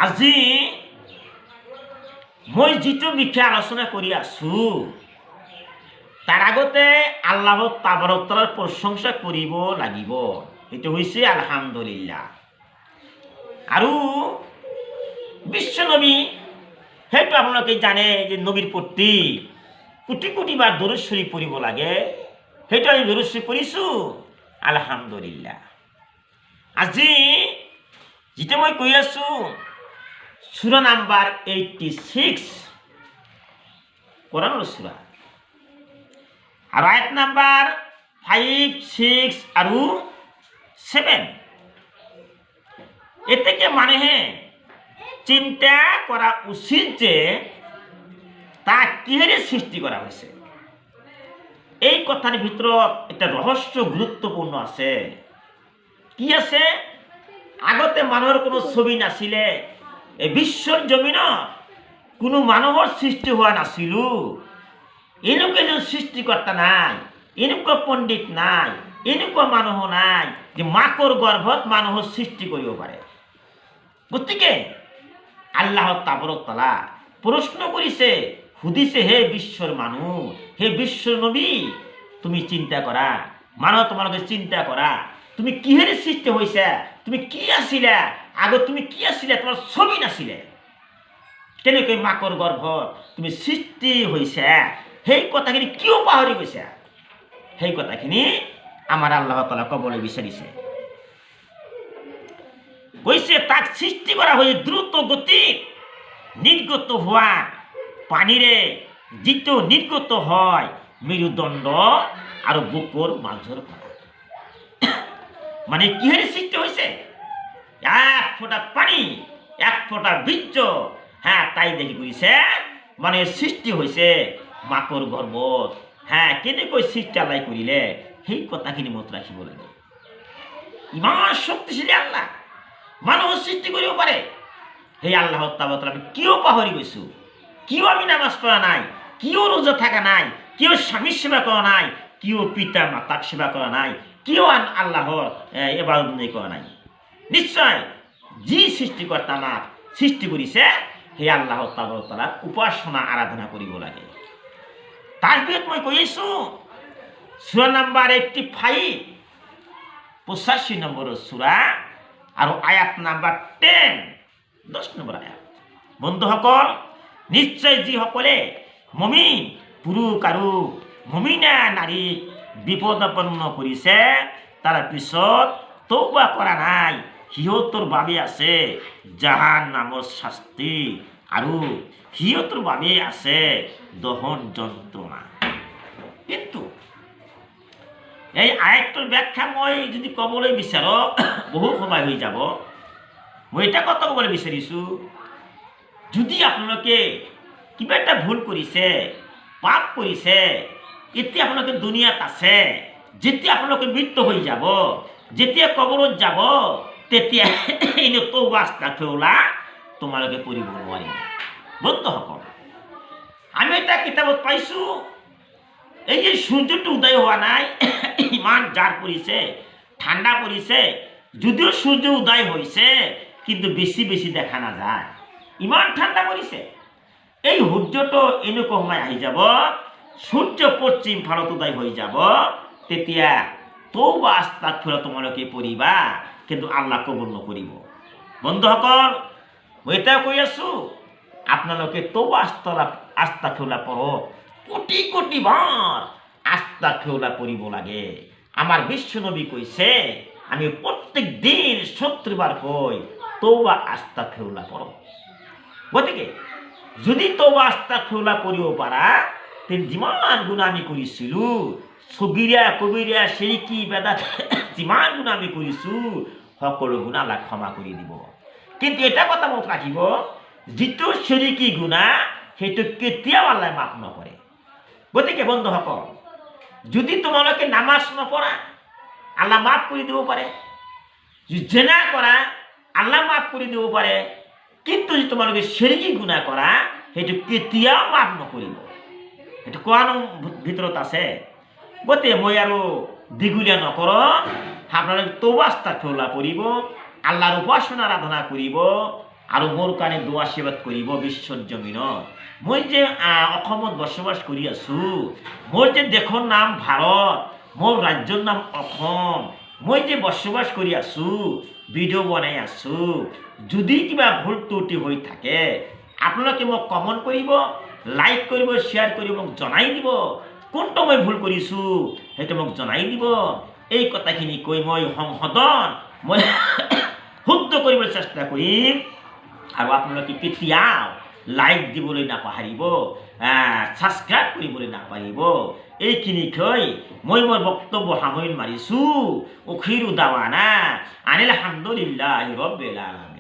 আজি মই যিটো বিষয়ে আলোচনা কৰি আছো তাৰ আগতে আল্লাহ তাবাৰক তাআলাৰ প্ৰশংসা কৰিব লাগিব। এইটো হৈছে আলহামদুলিল্লাহ। আৰু বিশ্বনবী সেইটো আপোনালোকে জানে যে নবীৰ প্ৰতি কোটি কোটি বাৰ দৰুদ শৰীফ পঢ়িব লাগে। সেইটো আমি দৰুদ শৰীফ পঢ়িছোঁ আলহামদুলিল্লাহ। আজি যেটা মই কৈ আছোঁ সূরা নাম্বার 86 কোরআনের সূরা আর আয়াত নাম্বার 5, 6 আর 7 এ থেকে মানে চিন্তা করা উচিত যে তা কিহেরে সৃষ্টি করা হয়েছে। এই কথার ভিতৰত একটা রহস্য গুরুত্বপূর্ণ আছে। কি আছে? আগতে মানুহৰ কোনো ছবি নাছিলে, এই বিশ্বর জমিনত কোনো মানুহৰ সৃষ্টি হোৱা নাছিল। এনেকুৱা এজন সৃষ্টিকৰ্তা নাই, এনেকুৱা পণ্ডিত নাই, এনেকুৱা মানুহ নাই যে মাকৰ গৰ্ভত মানুহৰ সৃষ্টি কৰিব পাৰে। গতিকে আল্লাহ তাবারক তাআলা প্রশ্ন করিছে, সুধিছে, হে বিশ্বর মানুষ, হে বিশ্বর নবী, তুমি চিন্তা করা, মানুহ তোমালোকে চিন্তা করা, তুমি কিহেৰে সৃষ্টি হয়েছে, তুমি কি আছিলা, আগত তুমি কি আছিলা, তোমার ছবি নাছিলে, কেনেকৈ মাকৰ গৰ্ভত তুমি সৃষ্টি হয়েছে, সেই কথাখিনি কিয় পাহৰি গৈছা, সেই কথাখিনি আমাৰ আল্লাহ তাআলা ক'বলৈ বিচাৰিছে। কৈছে তাক সৃষ্টি করা হয়ে দ্রুত গতিত নির্গত হওয়া পানিরে যিটো নির্গত হয় মেরুদণ্ড আর বুকুর মাঝর পৰা। মানে কিহেৰে সৃষ্টি হয়েছে? এক ফোঁটা পানি, এক ফোঁটা বীর্য, হ্যাঁ তাই দেখি কৰিছে মানে সৃষ্টি হয়েছে মাকৰ গৰ্ভত। হ্যাঁ কেনেকৈ সৃষ্টি আল্লাহ কৰিলে সেই কথাখিনি মনত ৰাখিব লাগে। ইমান শক্তিশালী আল্লাহ মানুহ সৃষ্টি কৰিব পাৰে। সেই আল্লাহ তাবাৰক আমি কিয় পাহৰি গৈছোঁ, কিয় আমি নামাজ পঢ়া নাই, কিয় রোজা থাকা নাই, কিয় স্বামীর সেবা করা নাই, কিয় পিতা মাতাক সেবা করা নাই, কিয় আল্লাহর ইবাদত করা নাই। নিশ্চয় যি সৃষ্টিকর্তা আমাক সৃষ্টি কৰিছে সেই আল্লাহ তাবাৰক তাআলাৰ উপাসনা আৰাধনা কৰিব লাগে। তাৰ ভিতৰত মই কৈ আছোঁ সূরা নাম্বার 85 85 নম্বৰৰ সূরা আর আয়াত নাম্বার 10 10 নম্বর আয়াত। বন্ধুসকল, নিশ্চয় যিসকলে মমিন পুৰুষ আৰু মমিনা নাৰী বিপদাপন্ন কৰিছে তাৰ পিছত তওবা কৰা নাই, সিহঁতৰ বাবে আছে জাহান্নামৰ শাস্তি আৰু সিহঁতৰ বাবে আছে দহন যন্ত্ৰণা। কিন্তু এই আয়াতটোৰ ব্যাখ্যা মই যদি ক'বলৈ বিচাৰোঁ বহু সময় হৈ যাব। মই এটা কথা ক'বলৈ বিচাৰিছোঁ, যদি আপোনালোকে কিবা এটা ভুল কৰিছে, পাপ কৰিছে, এতিয়া আপোনালোকে দুনিয়াত আছে, যেতিয়া আপোনালোকে মৃত্যু হৈ যাব, যেতিয়া কবৰত যাব, তেতিয়া এনে তওবা আস্তাগফিৰুল্লাহ তোমালোকে কৰিব নোৱাৰিব। বন্ধুসকল, আমি এটা কিতাপত পাইছোঁ, এই যে সূর্যটো উদয় হওয়া নাই, ইমান জার পৰিছে, ঠাণ্ডা পৰিছে, যদিও সূর্য উদয় হয়েছে কিন্তু বেশি বেশি দেখা নাযায়, ইমান ঠাণ্ডা পৰিছে। এই সূর্যটো এনেকুৱা সময় আহি যাব, সূর্য পশ্চিম ফালত উদয় হৈ যাব, তেতিয়া তওবা আস্তাগফিৰুল্লাহ তোমালোকে পঢ়িবা, কিন্তু আল্লাহ কবুল নকৰিব। বন্ধুসকল, মই এটা কৈ আছোঁ, আপোনালোকে তওবা আস্তাগফিৰুল্লাহ পঢ়ক, কোটি কোটি বার আস্তাগফিরুল্লাহ পড়িব লাগে। আমার বিশ্বনবী কইছে আমি প্রত্যেক দিন 70 বার কই তওবা আস্তাগফিরুল্লাহ পড়ো। গতিকে যদি তওবা আস্তাগফিরুল্লাহ পড়িব পারা, তেন যিমান গুনাহ আমি কৰিছিলোঁ, সগীরা কবিরা শিরকি বেদাত যিমান গুনাহ আমি কৰিছোঁ, সকলো গুনাহ আল্লাহ ক্ষমা কৰি দিব। কিন্তু এটা কথা মনত ৰাখিব, যিটো শিরকি গুনাহ সেইটো কেতিয়াও আল্লাহ মাফ নকৰে। গতিকে বন্ধুসকল, যদি তোমালোকে নামাজ নপঢ়া আল্লাহ মাফ কৰি দিব পাৰে, যদি জেনা কৰা আল্লাহ মাফ কৰি দিব পাৰে, কিন্তু যদি তোমালোকে শিরকি গুনাহ কৰা সেইটো কেতিয়াও মাফ নকৰিব। সেইটো কোৱানৰ ভিতৰত আছে। গতিকে মই আৰু দীঘলীয়া নকৰোঁ, আপোনালোকে তওবা আস্তাগফিৰুল্লাহ পঢ়িব, আল্লাহৰ উপাসনা আৰাধনা কৰিব, আৰু মোৰ কাৰণে দোৱা আশীৰ্বাদ কৰিব বিশ্বৰ জমিনত। মই যে অসমত বসবাস কৰি আছোঁ, মোৰ যে দেশৰ নাম ভাৰত, মোৰ ৰাজ্যৰ নাম অসম, মই যে বসবাস কৰি আছোঁ, ভিডিঅ' বনাই আছোঁ, যদি কিবা ভুল ত্ৰুটি হৈ থাকে আপোনালোকে মোক কমেণ্ট কৰিব, লাইক কৰিব, শ্বেয়াৰ কৰি মোক জনাই দিব। কোনটো মই ভুল কৰিছোঁ সেইটো মোক জনাই দিব। এই কথাখিনি কৈ মই সংশোধন মই শুদ্ধ কৰিবলৈ চেষ্টা কৰিম। আৰু আপোনালোকে কেতিয়াও লাইক দিবলৈ নাপাহৰিব, ছাবস্ক্ৰাইব কৰিবলৈ নাপাহৰিব। এইখিনি কৈ মই মোৰ বক্তব্য সামৰণি মাৰিছোঁ। উখিৰ দাৱানা আনিল হামদুলিল্লাহি ৰাব্বিল আলামিন।